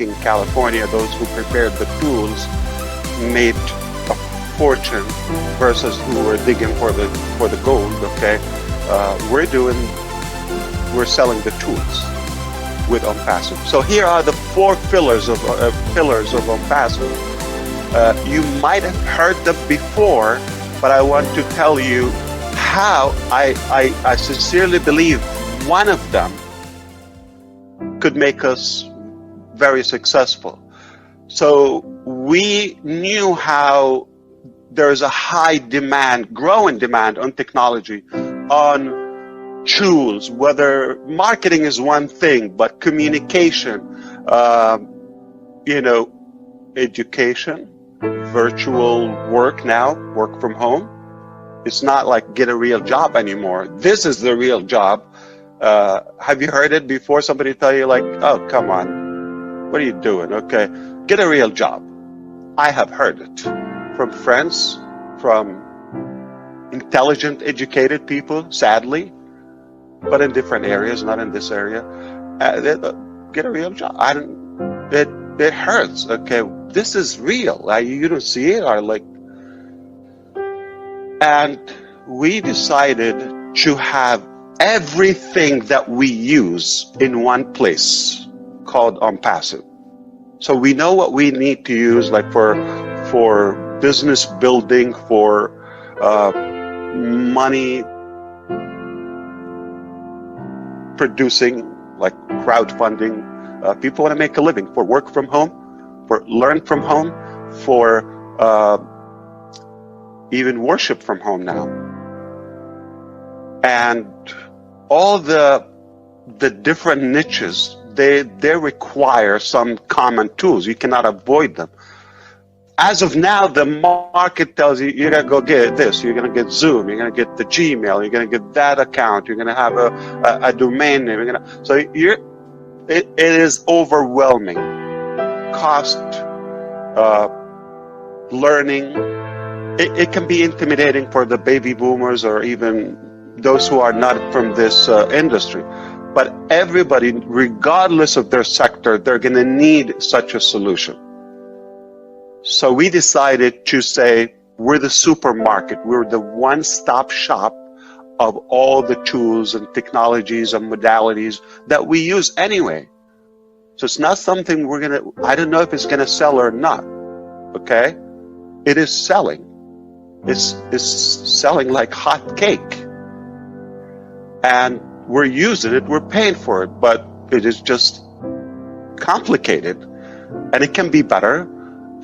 in California, those who prepared the tools made a fortune versus who were digging for the gold. Okay, we're selling the tools with ONPASSIVE. So here are the 4 pillars of ONPASSIVE. You might have heard them before, but I want to tell you how I sincerely believe one of them could make us very successful. So we knew how there's a high demand, growing demand on technology, on tools, whether marketing is one thing, but communication, education, virtual work now, work from home. It's not like get a real job anymore. This is the real job. Have you heard it before? Somebody tell you like, oh, come on, what are you doing? Okay, get a real job. I have heard it from friends, from intelligent, educated people, sadly, but in different areas, not in this area. Get a real job. It hurts. Okay, this is real. You don't see it, or like. And we decided to have everything that we use in one place called ONPASSIVE. So we know what we need to use, like for business building, for money producing, like crowdfunding. People want to make a living, for work from home, for learn from home, for even worship from home now. And all the different niches, they require some common tools. You cannot avoid them. As of now, the market tells you, you're going to go get this, you're going to get Zoom, you're going to get the Gmail, you're going to get that account, you're going to have a domain name. It is overwhelming. Cost, learning. It can be intimidating for the baby boomers or even those who are not from this industry. But everybody, regardless of their sector, they're going to need such a solution. So we decided to say, we're the supermarket. We're the one-stop shop of all the tools and technologies and modalities that we use anyway. So it's not something I don't know if it's going to sell or not. Okay? It is selling. It's selling like hot cake. And we're using it, we're paying for it, but it is just complicated. And it can be better,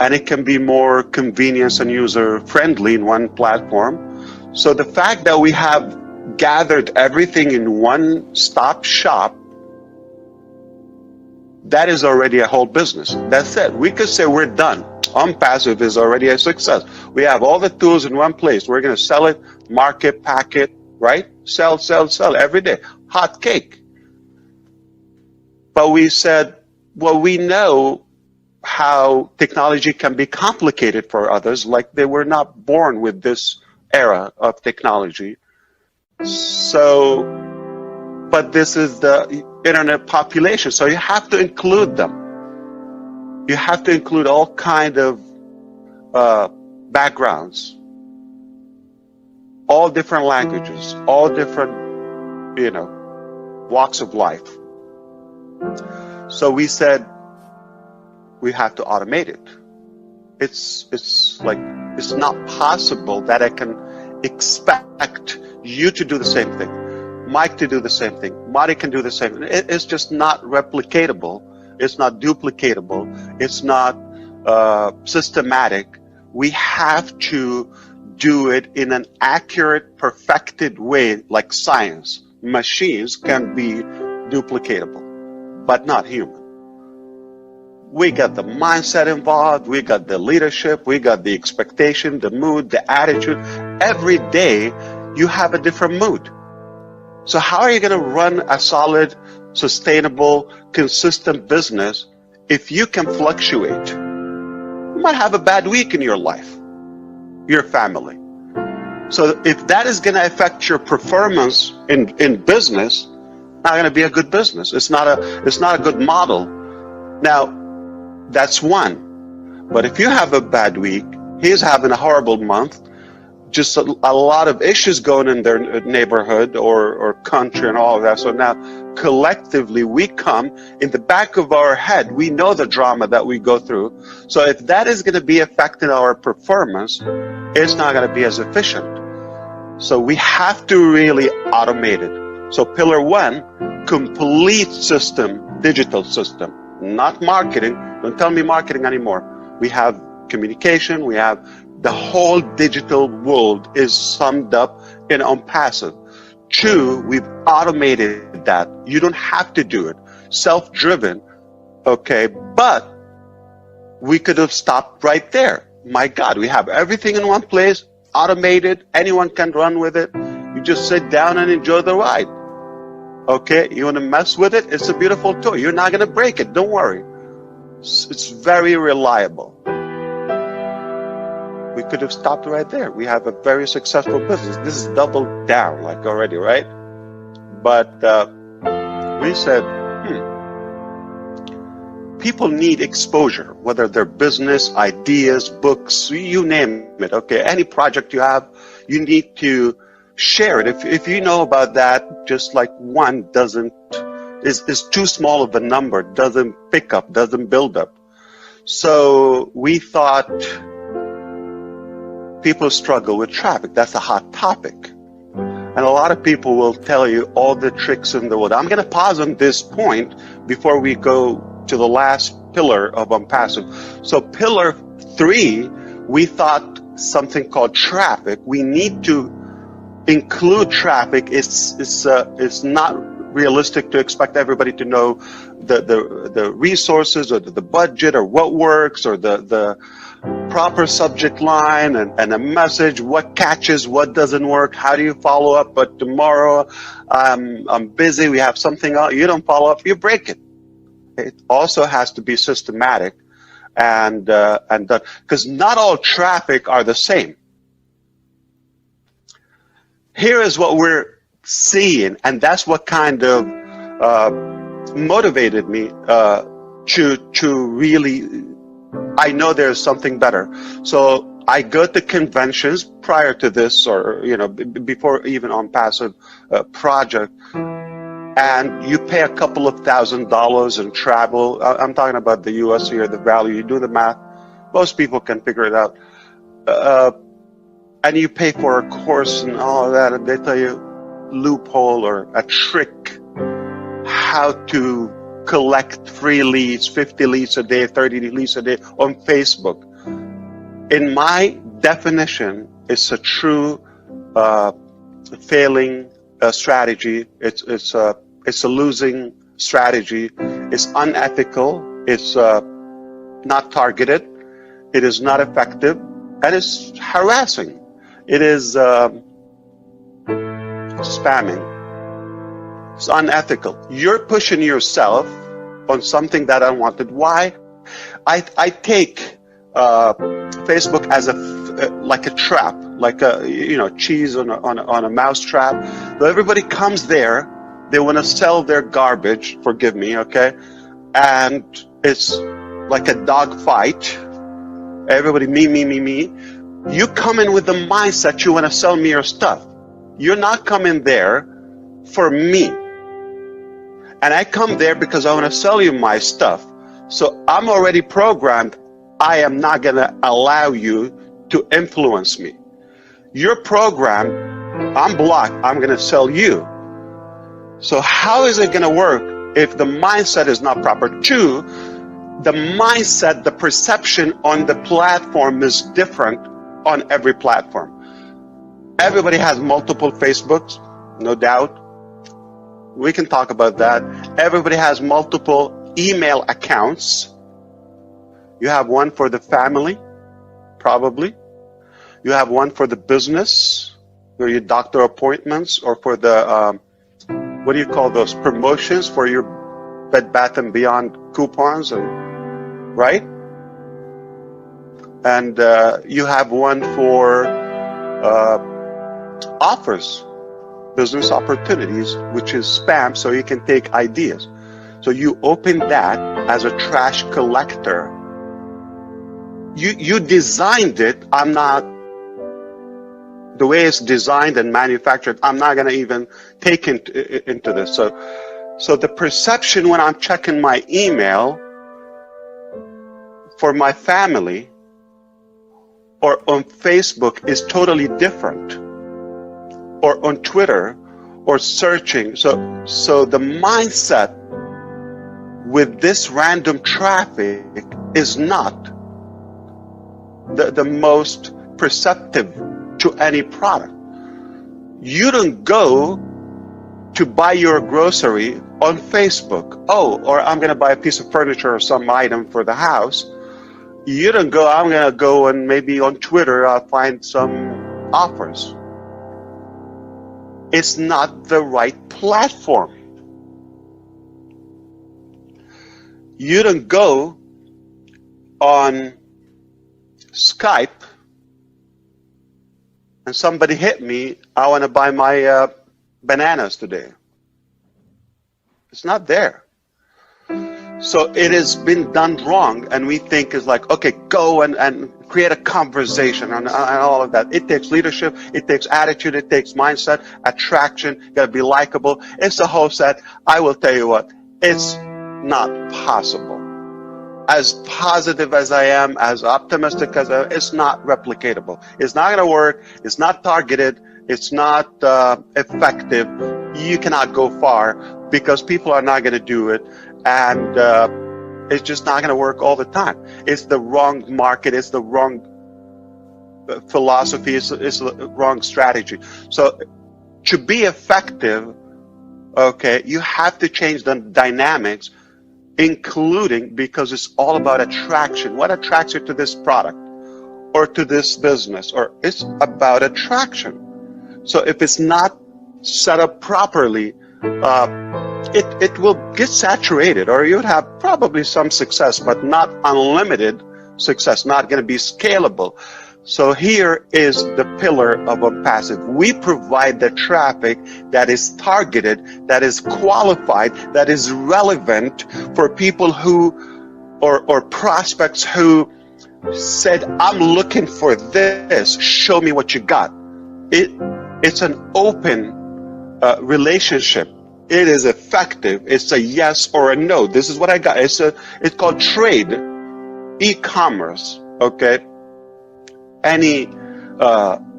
and it can be more convenient and user-friendly in one platform. So the fact that we have gathered everything in one-stop shop, that is already a whole business. That's it. We could say we're done. ONPASSIVE is already a success. We have all the tools in one place. We're going to sell it, market, pack it, right? Sell every day. Hot cake. But we said, well, we know how technology can be complicated for others, like they were not born with this era of technology. So, but this is the internet population, so you have to include them. You have to include all kind of backgrounds, all different languages, all different, walks of life. So we said we have to automate it. It's not possible that I can expect you to do the same thing, Mike to do the same thing, Marty can do the same thing. It's just not replicatable. It's not duplicatable. It's not systematic. We have to do it in an accurate, perfected way, like science. Machines can be duplicatable, but not human. We got the mindset involved. We got the leadership. We got the expectation, the mood, the attitude. Every day, you have a different mood. So how are you going to run a solid, sustainable, consistent business if you can fluctuate? You might have a bad week in your life, your family. So if that is going to affect your performance in business, not going to be a good business. It's not a good model. Now, That's one. But if you have a bad week, he's having a horrible month, just a lot of issues going in their neighborhood or country and all of that. So now collectively we come in the back of our head, we know the drama that we go through. So if that is going to be affecting our performance, it's not going to be as efficient. So we have to really automate it. So pillar one, complete system, digital system, not marketing. Don't tell me marketing anymore. We have communication, we have the whole digital world is summed up in ONPASSIVE. Two, we've automated that. You don't have to do it. Self-driven, okay, but we could have stopped right there. My God, we have everything in one place, automated, anyone can run with it. You just sit down and enjoy the ride. Okay, you want to mess with it? It's a beautiful toy. You're not going to break it, don't worry. It's very reliable. We could have stopped right there. We have a very successful business. This is doubled down like already, right? But we said, people need exposure, whether they're business, ideas, books, you name it, okay? Any project you have, you need to share it. If you know about that, just like one is too small of a number, doesn't pick up, doesn't build up. So we thought, people struggle with traffic. That's a hot topic. And a lot of people will tell you all the tricks in the world. I'm going to pause on this point before we go to the last pillar of ONPASSIVE. So pillar 3, we thought something called traffic. We need to include traffic. It's not realistic to expect everybody to know the resources or the budget or what works or the proper subject line and a message, what catches, what doesn't work, how do you follow up, but tomorrow I'm busy, we have something else, you don't follow up, you break it. It also has to be systematic and done, because not all traffic are the same. Here is what we're seeing, and that's what kind of motivated me to really, I know there's something better. So I go to conventions prior to this, or before even ONPASSIVE project, and you pay a couple of $1,000s in travel. I'm talking about the U.S. here, the value. You do the math. Most people can figure it out. And you pay for a course and all of that, and they tell you loophole or a trick how to collect free leads, 50 leads a day, 30 leads a day on Facebook. In my definition, it's a true failing strategy. It's a losing strategy. It's unethical. It's not targeted. It is not effective, and it's harassing. It is spamming. It's unethical. You're pushing yourself on something that I wanted. Why? I take Facebook as like a trap, like a cheese on a mouse trap. So everybody comes there. They want to sell their garbage. Forgive me, okay? And it's like a dog fight. Everybody me. You come in with the mindset you want to sell me your stuff. You're not coming there for me. And I come there because I want to sell you my stuff. So I'm already programmed. I am not going to allow you to influence me. You're programmed. I'm blocked. I'm going to sell you. So how is it going to work if the mindset is not proper? 2, the mindset, the perception on the platform is different on every platform. Everybody has multiple Facebooks, no doubt. We can talk about that. Everybody has multiple email accounts. You have one for the family, probably. You have one for the business, for your doctor appointments, or for the, what do you call those, promotions for your Bed Bath & Beyond coupons, and right? And you have one for offers, business opportunities, which is spam, so you can take ideas. So you open that as a trash collector. You designed it. I'm not, the way it's designed and manufactured, I'm not going to even take into this. So the perception when I'm checking my email for my family or on Facebook is totally different, or on Twitter, or searching. So the mindset with this random traffic is not the most perceptive to any product. You don't go to buy your grocery on Facebook. Oh, or I'm going to buy a piece of furniture or some item for the house. You don't go, I'm going to go and maybe on Twitter I'll find some offers. It's not the right platform. You don't go on Skype and somebody hit me, I want to buy my bananas today. It's not there. So it has been done wrong, and we think is like, okay, go and create a conversation and all of that. It takes leadership, it takes attitude, it takes mindset, attraction, you gotta be likable. It's a whole set. I will tell you what, it's not possible. As positive as I am, as optimistic as I am, it's not replicatable. It's not gonna work, it's not targeted, it's not effective. You cannot go far because people are not gonna do it. And it's just not going to work all the time. It's the wrong market. It's the wrong philosophy. It's the wrong strategy. So to be effective, okay, you have to change the dynamics, including, because it's all about attraction. What attracts you to this product or to this business? Or it's about attraction. So if it's not set up properly, it will get saturated, or you would have probably some success, but not unlimited success, not going to be scalable. So here is the pillar of ONPASSIVE. We provide the traffic that is targeted, that is qualified, that is relevant for people who, or prospects who said, I'm looking for this, show me what you got. It's an open relationship. It is effective. It's a yes or a no. This is what I got. It's called trade, e-commerce. Okay. Any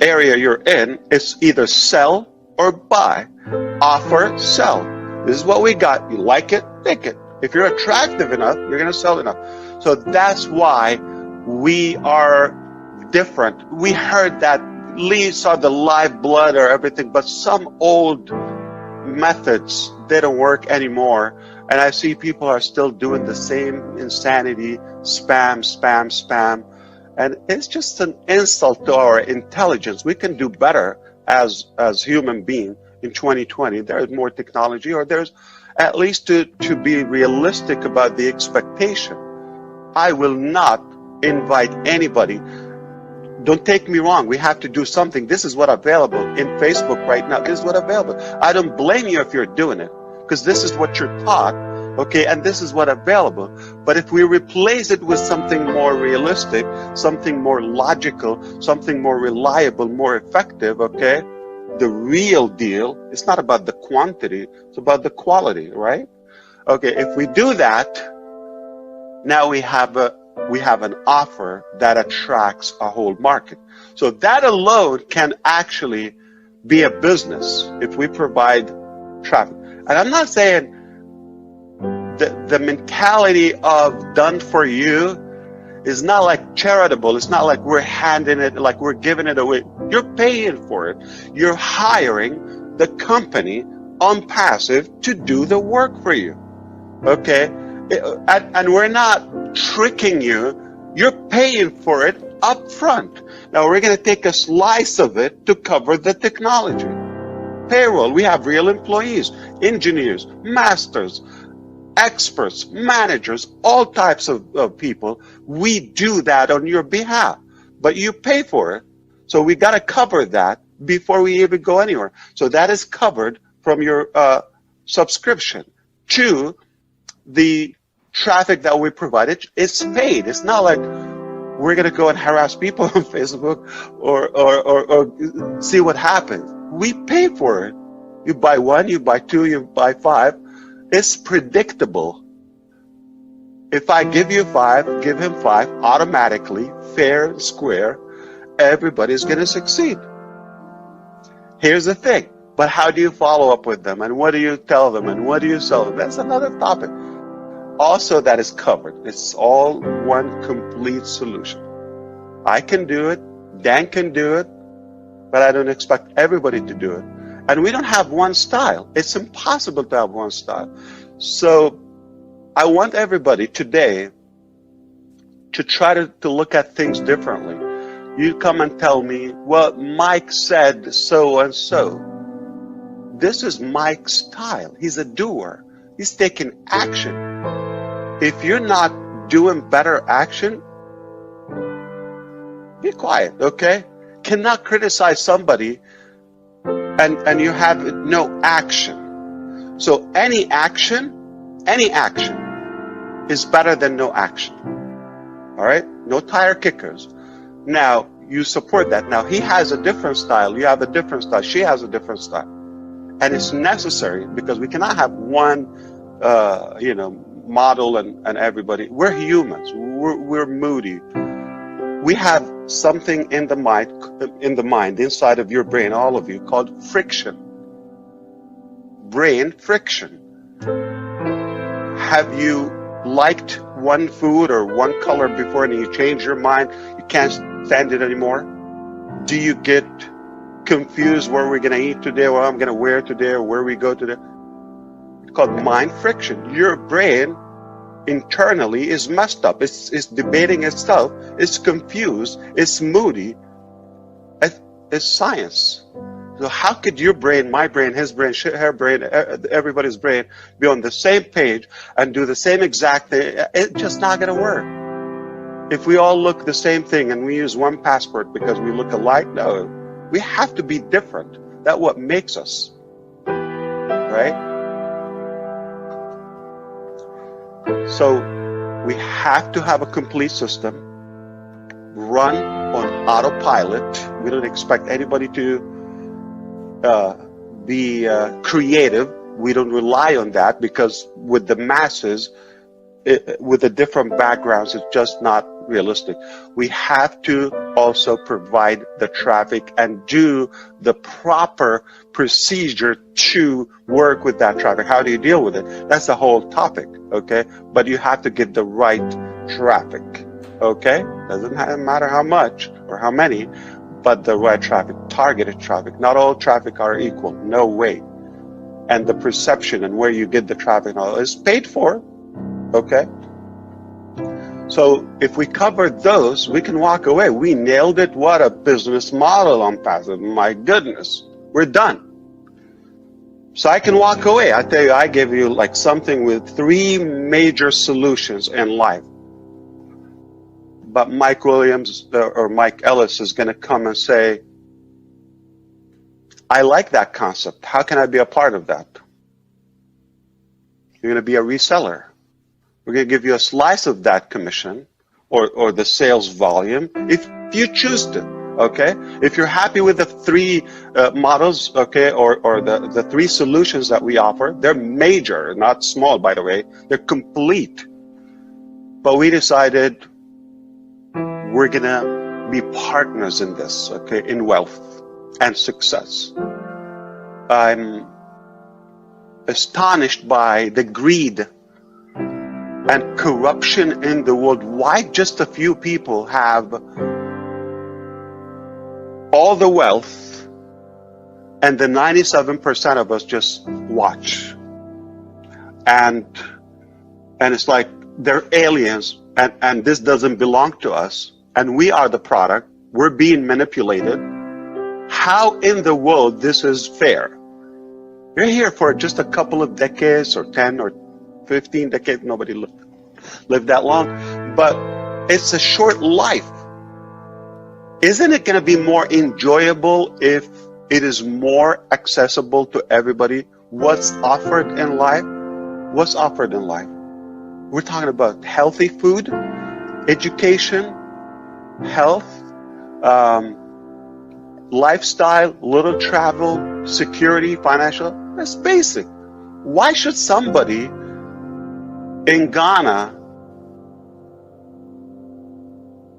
area you're in, it's either sell or buy, offer, sell. This is what we got. You like it, take it. If you're attractive enough, you're going to sell enough. So that's why we are different. We heard that Lee saw the live blood or everything, but some old methods didn't work anymore, and I see people are still doing the same insanity, spam, and it's just an insult to our intelligence. We can do better as human beings in 2020. There's more technology, or there's at least to be realistic about the expectation. I will not invite anybody. Don't take me wrong. We have to do something. This is what's available in Facebook right now. This is what's available. I don't blame you if you're doing it, because this is what you're taught, okay? And this is what's available. But if we replace it with something more realistic, something more logical, something more reliable, more effective, okay? The real deal, it's not about the quantity, it's about the quality, right? Okay, if we do that, now we have an offer that attracts a whole market. So that alone can actually be a business if we provide traffic. And I'm not saying the mentality of done for you is not like charitable. It's not like we're handing it, like we're giving it away. You're paying for it. You're hiring the company ONPASSIVE to do the work for you. Okay? And we're not tricking you. You're paying for it up front. Now we're going to take a slice of it to cover the technology. Payroll, we have real employees, engineers, masters, experts, managers, all types of people. We do that on your behalf, but you pay for it. So we got to cover that before we even go anywhere. So that is covered from your subscription to the traffic that we provided is paid. It's not like we're going to go and harass people on Facebook or see what happens. We pay for it. You buy one, you buy two, you buy five. It's predictable. If I give you five, give him five, automatically, fair and square, everybody's going to succeed. Here's the thing. But how do you follow up with them? And what do you tell them? And what do you sell them? That's another topic. Also, that is covered. It's all one complete solution. I can do it. Dan can do it. But I don't expect everybody to do it. And we don't have one style. It's impossible to have one style. So I want everybody today to try to look at things differently. You come and tell me, well, Mike said so and so. This is Mike's style. He's a doer. He's taking action. If you're not doing better action, be quiet, okay? Cannot criticize somebody and you have no action. So any action is better than no action. All right? No tire kickers. Now, you support that. Now, he has a different style. You have a different style. She has a different style. And it's necessary because we cannot have one, model and everybody. We're humans. We're moody. We have something in the mind, inside of your brain, all of you, called friction. Brain friction. Have you liked one food or one color before and you change your mind? You can't stand it anymore? Do you get confused where we're going to eat today, what I'm going to wear today, or where we go today? It's called mind friction. Your brain internally is messed up. It's debating itself. It's confused. It's moody. It's science. So how could your brain, my brain, his brain, her brain, everybody's brain be on the same page and do the same exact thing? It's just not going to work. If we all look the same thing and we use one passport because we look alike, no. We have to be different. That's what makes us. Right? So we have to have a complete system, run on autopilot. We don't expect anybody to be creative. We don't rely on that because with the masses, with the different backgrounds, it's just not realistic. We have to also provide the traffic and do the proper procedure to work with that traffic. How do you deal with it? That's the whole topic, okay? But you have to get the right traffic, okay? Doesn't matter how much or how many, but the right traffic, targeted traffic. Not all traffic are equal, no way. And the perception and where you get the traffic and all is paid for, okay? So if we cover those, we can walk away. We nailed it. What a business model on ONPASSIVE. My goodness, we're done. So I can walk away. I tell you, I gave you like something with 3 major solutions in life. But Mike Williams or Mike Ellis is going to come and say, I like that concept. How can I be a part of that? You're going to be a reseller. We're going to give you a slice of that commission or the sales volume if you choose to, okay? If you're happy with the 3 models, okay, or the 3 solutions that we offer, they're major, not small, by the way. They're complete. But we decided we're going to be partners in this, okay, in wealth and success. I'm astonished by the greed and corruption in the world. Why just a few people have all the wealth and the 97% of us just watch? And it's like they're aliens and this doesn't belong to us and we are the product. We're being manipulated. How in the world this is fair? You're here for just a couple of decades or 10 or 15 decades. Nobody lived that long, but it's a short life. Isn't it going to be more enjoyable if it is more accessible to everybody? What's offered in life? What's offered in life? We're talking about healthy food, education, health, lifestyle, little travel, security, financial. That's basic. Why should somebody in Ghana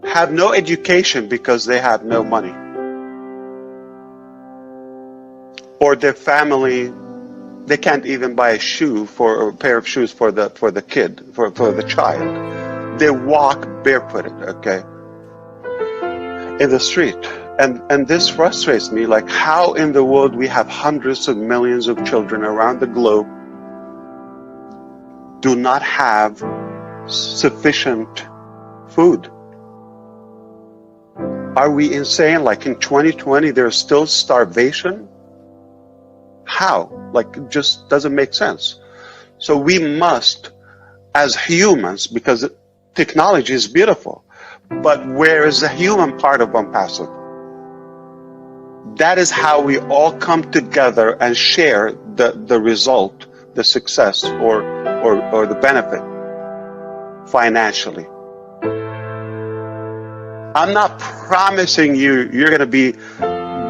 have no education because they have no money? Or their family, they can't even buy a pair of shoes for the kid, for the child. They walk barefooted, okay, in the street. And this frustrates me, like how in the world we have hundreds of millions of children around the globe do not have sufficient food. Are we insane? Like in 2020, there's still starvation? How? Like it just doesn't make sense. So we must, as humans, because technology is beautiful, but where is the human part of ONPASSIVE? That is how we all come together and share the result, the success, or the benefit financially. I'm not promising you're going to be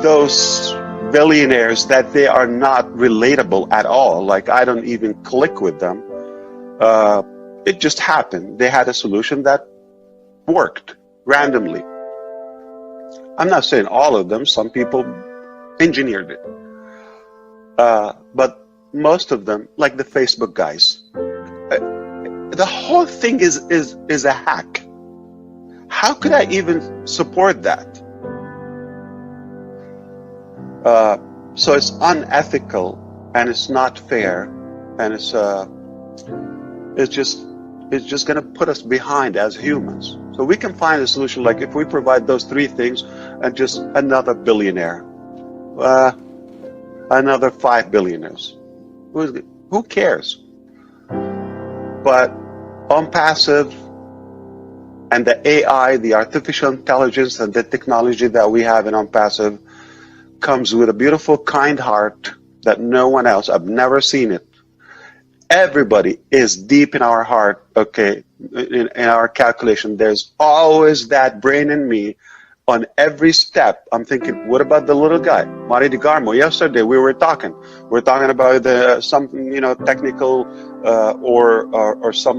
those billionaires that they are not relatable at all. Like I don't even click with them. It just happened. They had a solution that worked randomly. I'm not saying all of them. Some people engineered it. But most of them, like the Facebook guys, the whole thing is a hack. How could I even support that? So it's unethical and it's not fair, and it's just going to put us behind as humans. So we can find a solution, like if we provide those three things and just another billionaire, another 5 billionaires. Who cares? But ONPASSIVE and the AI, the artificial intelligence and the technology that we have in ONPASSIVE comes with a beautiful, kind heart that no one else, I've never seen it. Everybody is deep in our heart, okay, in our calculation. There's always that brain in me on every step. I'm thinking, what about the little guy, Mari DeGarmo? Yesterday we were talking about some, technical or some